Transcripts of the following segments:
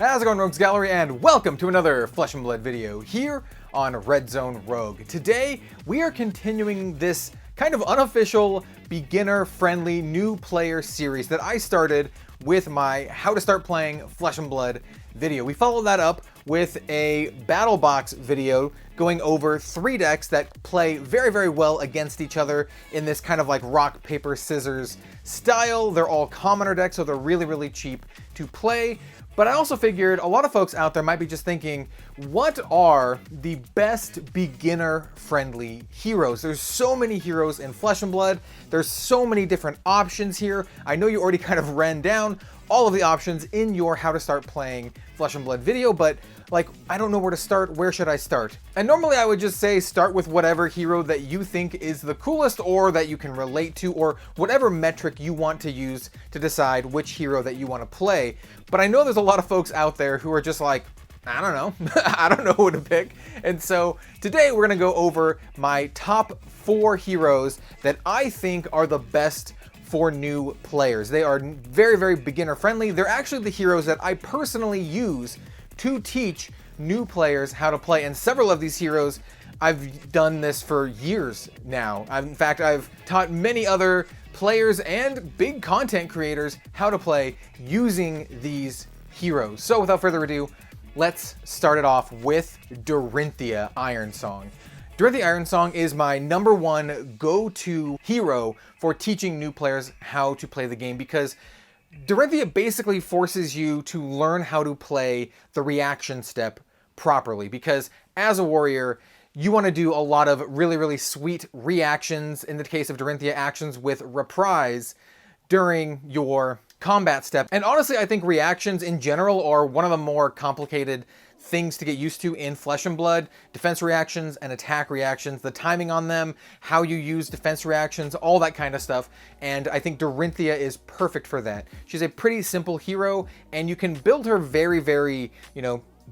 How's it going, Rogues Gallery, and welcome to another Flesh and Blood video here on Red Zone Rogue. Today, we are continuing this kind of unofficial, beginner-friendly new player series that I started with my How to Start Playing Flesh and Blood video. We followed that up with a Battle Box video going over 3 decks that play very, very well against each other in this kind of like rock, paper, scissors style. They're all commoner decks, so they're really, really cheap to play. But I also figured a lot of folks out there might be just thinking, what are the best beginner-friendly heroes? There's so many heroes in Flesh and Blood. There's so many different options here. I know you already kind of ran down all of the options in your How to Start Playing Flesh and Blood video, but like, I don't know where to start. Where should I start? And normally I would just say start with whatever hero that you think is the coolest or that you can relate to, or whatever metric you want to use to decide which hero that you want to play. But I know there's a lot of folks out there who are just like, I don't know. I don't know who to pick. And so today we're going to go over my top 4 heroes that I think are the best for new players. They are very, very beginner friendly. They're actually the heroes that I personally use to teach new players how to play. And several of these heroes, I've done this for years now. In fact, I've taught many other players and big content creators how to play using these heroes. So without further ado, let's start it off with Dorinthia Ironsong. Dorinthia Ironsong is my #1 go-to hero for teaching new players how to play the game, because Dorinthia basically forces you to learn how to play the reaction step properly, because as a warrior, you want to do a lot of really, really sweet reactions, in the case of Dorinthia, actions with reprise during your combat step. And honestly, I think reactions in general are one of the more complicated things to get used to in Flesh and Blood. Defense reactions and attack reactions, the timing on them, how you use defense reactions, all that kind of stuff. And I think Dorinthia is perfect for that. She's a pretty simple hero, and you can build her very, very,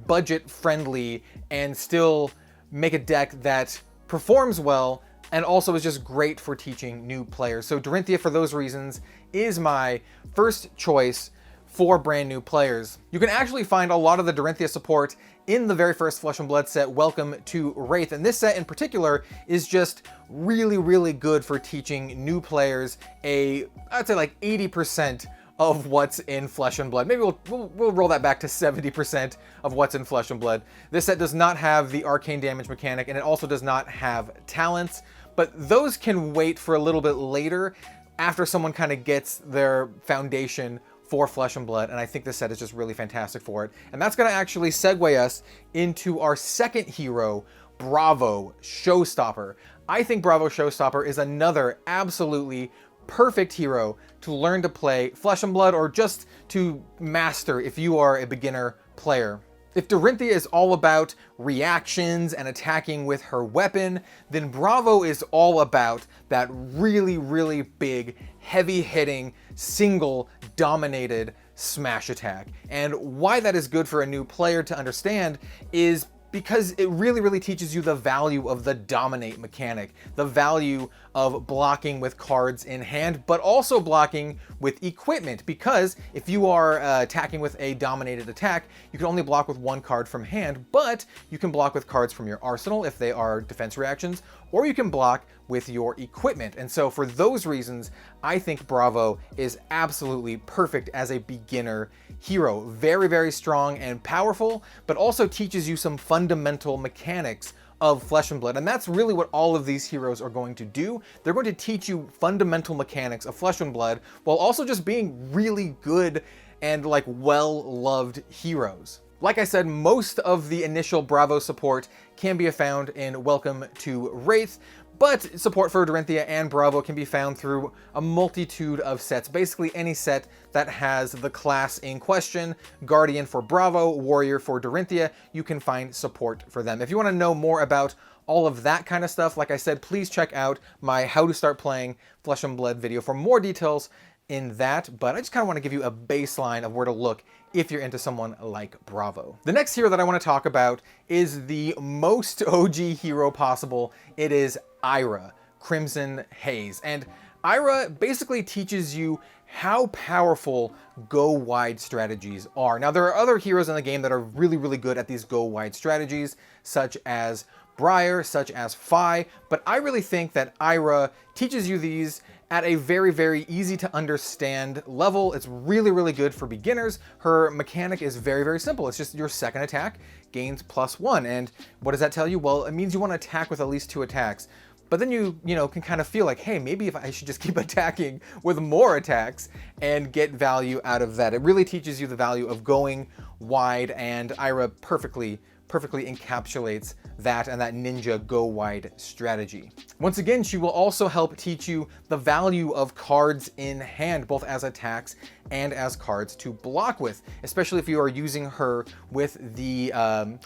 budget friendly and still make a deck that performs well and also is just great for teaching new players. So Dorinthia, for those reasons, is my first choice for brand new players. You can actually find a lot of the Dorinthia support in the very first Flesh and Blood set, Welcome to Wraith. And this set in particular is just really, really good for teaching new players I'd say like 80% of what's in Flesh and Blood. Maybe we'll roll that back to 70% of what's in Flesh and Blood. This set does not have the arcane damage mechanic, and it also does not have talents, but those can wait for a little bit later after someone kind of gets their foundation for Flesh and Blood, and I think this set is just really fantastic for it. And that's going to actually segue us into our second hero, Bravo Showstopper. I think Bravo Showstopper is another absolutely perfect hero to learn to play Flesh and Blood, or just to master if you are a beginner player. If Dorinthia is all about reactions and attacking with her weapon, then Bravo is all about that really, really big, heavy-hitting, single-dominated smash attack. And why that is good for a new player to understand is because it really, really teaches you the value of the dominate mechanic, the value of blocking with cards in hand, but also blocking with equipment. Because if you are attacking with a dominated attack, you can only block with 1 card from hand, but you can block with cards from your arsenal if they are defense reactions, or you can block with your equipment. And so for those reasons, I think Bravo is absolutely perfect as a beginner hero. Very, very strong and powerful, but also teaches you some fundamental mechanics of Flesh and Blood. And that's really what all of these heroes are going to do. They're going to teach you fundamental mechanics of Flesh and Blood, while also just being really good and like well-loved heroes. Like I said, most of the initial Bravo support can be found in Welcome to Wraith, but support for Dorinthia and Bravo can be found through a multitude of sets. Basically any set that has the class in question, Guardian for Bravo, Warrior for Dorinthia, you can find support for them. If you want to know more about all of that kind of stuff, like I said, please check out my How to Start Playing Flesh and Blood video for more details in that, but I just kind of want to give you a baseline of where to look if you're into someone like Bravo. The next hero that I want to talk about is the most OG hero possible. It is Ira, Crimson Haze. And Ira basically teaches you how powerful go-wide strategies are. Now, there are other heroes in the game that are really, really good at these go-wide strategies, such as Briar, such as Phi, but I really think that Ira teaches you these at a very, very easy to understand level. It's really, really good for beginners. Her mechanic is very, very simple. It's just your second attack gains +1. And what does that tell you? Well, it means you want to attack with at least 2 attacks. But then you can kind of feel like, hey, maybe if I should just keep attacking with more attacks and get value out of that. It really teaches you the value of going wide, and Ira perfectly encapsulates that and that ninja go wide strategy. Once again, she will also help teach you the value of cards in hand, both as attacks and as cards to block with, especially if you are using her with the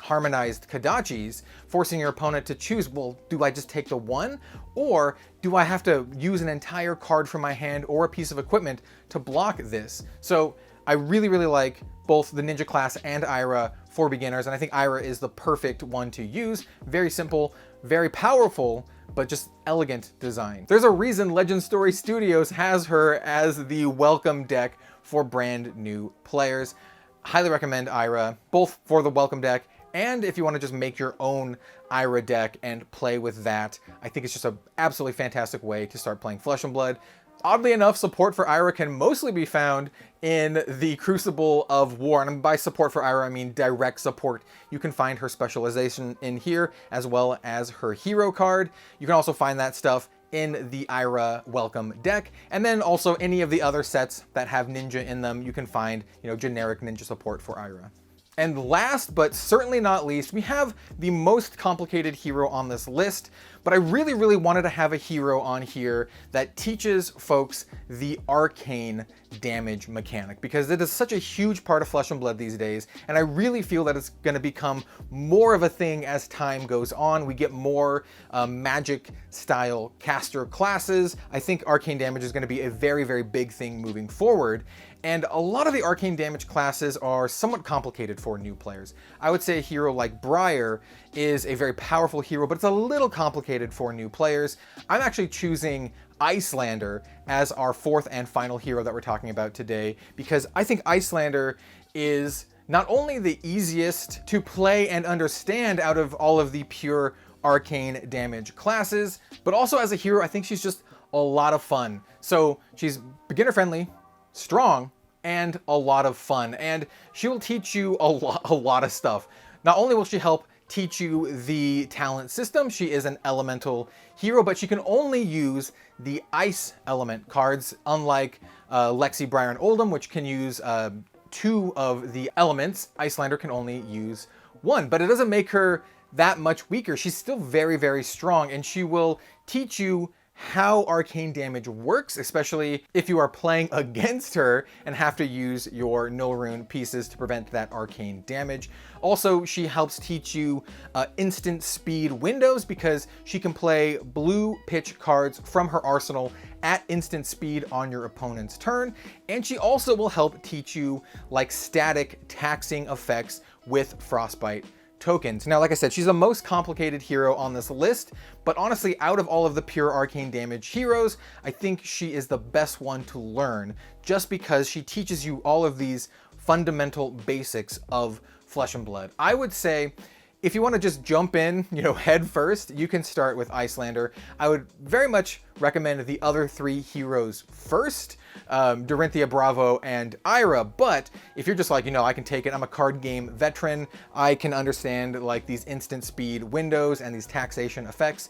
harmonized Kodachis, forcing your opponent to choose, well, do I just take the one, or do I have to use an entire card from my hand or a piece of equipment to block this? So I really, really like both the ninja class and Ira for beginners, and I think Ira is the perfect one to use. Very simple, very powerful, but just elegant design. There's a reason Legend Story Studios has her as the welcome deck for brand new players. Highly recommend Ira, both for the welcome deck and if you want to just make your own Ira deck and play with that. I think it's just an absolutely fantastic way to start playing Flesh and Blood. Oddly enough, support for Ira can mostly be found in the Crucible of War. And by support for Ira, I mean direct support. You can find her specialization in here, as well as her hero card. You can also find that stuff in the Ira welcome deck. And then also any of the other sets that have ninja in them, you can find, generic ninja support for Ira. And last, but certainly not least, we have the most complicated hero on this list, but I really, really wanted to have a hero on here that teaches folks the arcane damage mechanic, because it is such a huge part of Flesh and Blood these days, and I really feel that it's going to become more of a thing as time goes on. We get more magic-style caster classes. I think arcane damage is going to be a very, very big thing moving forward. And a lot of the arcane damage classes are somewhat complicated for new players. I would say a hero like Briar is a very powerful hero, but it's a little complicated for new players. I'm actually choosing Iyslander as our fourth and final hero that we're talking about today, because I think Iyslander is not only the easiest to play and understand out of all of the pure arcane damage classes, but also as a hero, I think she's just a lot of fun. So she's beginner friendly, strong, and a lot of fun, and she will teach you a lot of stuff. Not only will she help teach you the talent system, she is an elemental hero, but she can only use the ice element cards, unlike Lexi, Briar, and Oldham, which can use 2 of the elements. Iyslander can only use 1, but it doesn't make her that much weaker. She's still very, very strong, and she will teach you how arcane damage works, especially if you are playing against her and have to use your no rune pieces to prevent that arcane damage. Also, she helps teach you instant speed windows, because she can play blue pitch cards from her arsenal at instant speed on your opponent's turn. And she also will help teach you like static taxing effects with frostbite tokens. Now, like I said, she's the most complicated hero on this list, but honestly, out of all of the pure arcane damage heroes, I think she is the best one to learn, just because she teaches you all of these fundamental basics of Flesh and Blood. I would say, if you want to just jump in, head first, you can start with Iyslander. I would very much recommend the other 3 heroes first, Dorinthia, Bravo, and Ira. But if you're just like, I can take it, I'm a card game veteran, I can understand like these instant speed windows and these taxation effects,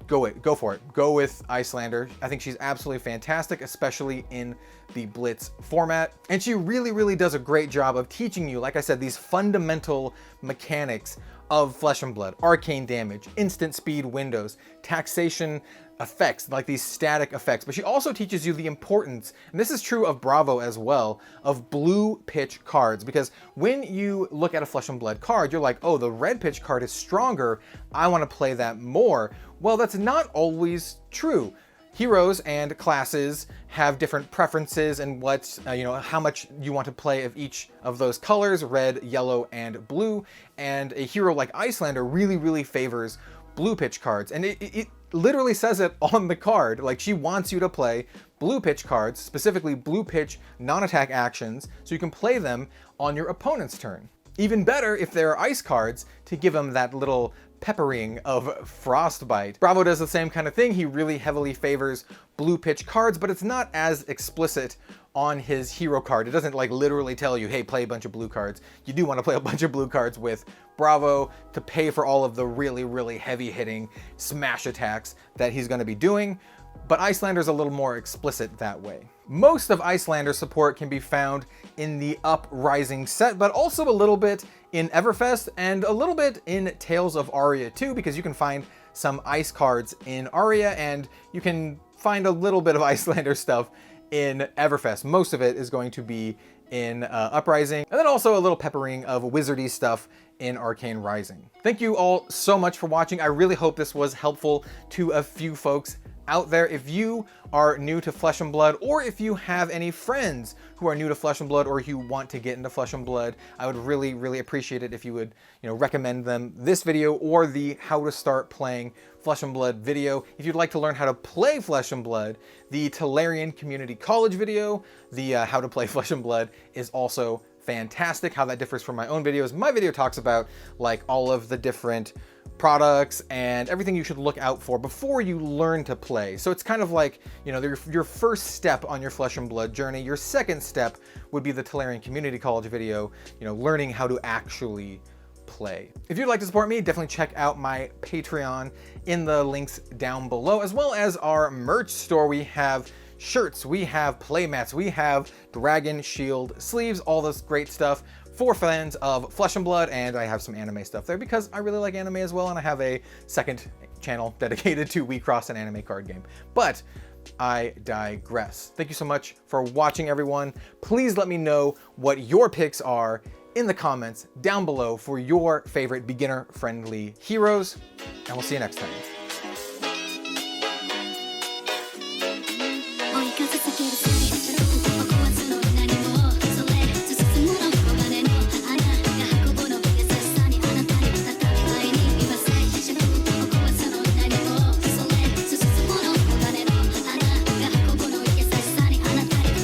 go for it. Go with Iyslander. I think she's absolutely fantastic, especially in the Blitz format. And she really, really does a great job of teaching you, like I said, these fundamental mechanics of Flesh and Blood: arcane damage, instant speed windows, taxation effects, like these static effects. But she also teaches you the importance, and this is true of Bravo as well, of blue pitch cards, because when you look at a Flesh and Blood card, you're like, oh, the red pitch card is stronger, I want to play that more. Well, that's not always true. Heroes and classes have different preferences and how much you want to play of each of those colors, red, yellow, and blue. And a hero like Iyslander really, really favors blue pitch cards. And literally says it on the card. Like, she wants you to play blue pitch cards, specifically blue pitch non-attack actions, so you can play them on your opponent's turn. Even better if there are ice cards to give them that little peppering of frostbite. Bravo does the same kind of thing. He really heavily favors blue pitch cards, but it's not as explicit on his hero card. It doesn't like literally tell you, hey, play a bunch of blue cards. You do want to play a bunch of blue cards with Bravo to pay for all of the really, really heavy hitting smash attacks that he's going to be doing. But Icelander's a little more explicit that way. Most of Icelander's support can be found in the Uprising set, but also a little bit in Everfest and a little bit in Tales of Aria too, because you can find some ice cards in Aria and you can find a little bit of Icelander stuff in Everfest. Most of it is going to be in Uprising, and then also a little peppering of wizardy stuff in Arcane Rising. Thank you all so much for watching. I really hope this was helpful to a few folks out there. If you are new to Flesh and Blood, or if you have any friends who are new to Flesh and Blood, or you want to get into Flesh and Blood, I would really, really appreciate it if you would, recommend them this video or the How to Start Playing Flesh and Blood video. If you'd like to learn how to play Flesh and Blood, the Tolarian Community College video, the How to Play Flesh and Blood, is also fantastic. How that differs from my own videos. My video talks about like all of the different products and everything you should look out for before you learn to play. So it's kind of like, your first step on your Flesh and Blood journey. Your second step would be the Tolarian Community College video, learning how to actually play. If you'd like to support me, definitely check out my Patreon in the links down below, as well as our merch store. We have shirts, we have playmats, we have Dragon Shield sleeves, all this great stuff for fans of Flesh and Blood, and I have some anime stuff there because I really like anime as well, and I have a second channel dedicated to We Cross, an anime card game. But I digress. Thank you so much for watching, everyone. Please let me know what your picks are in the comments down below for your favorite beginner-friendly heroes, and we'll see you next time.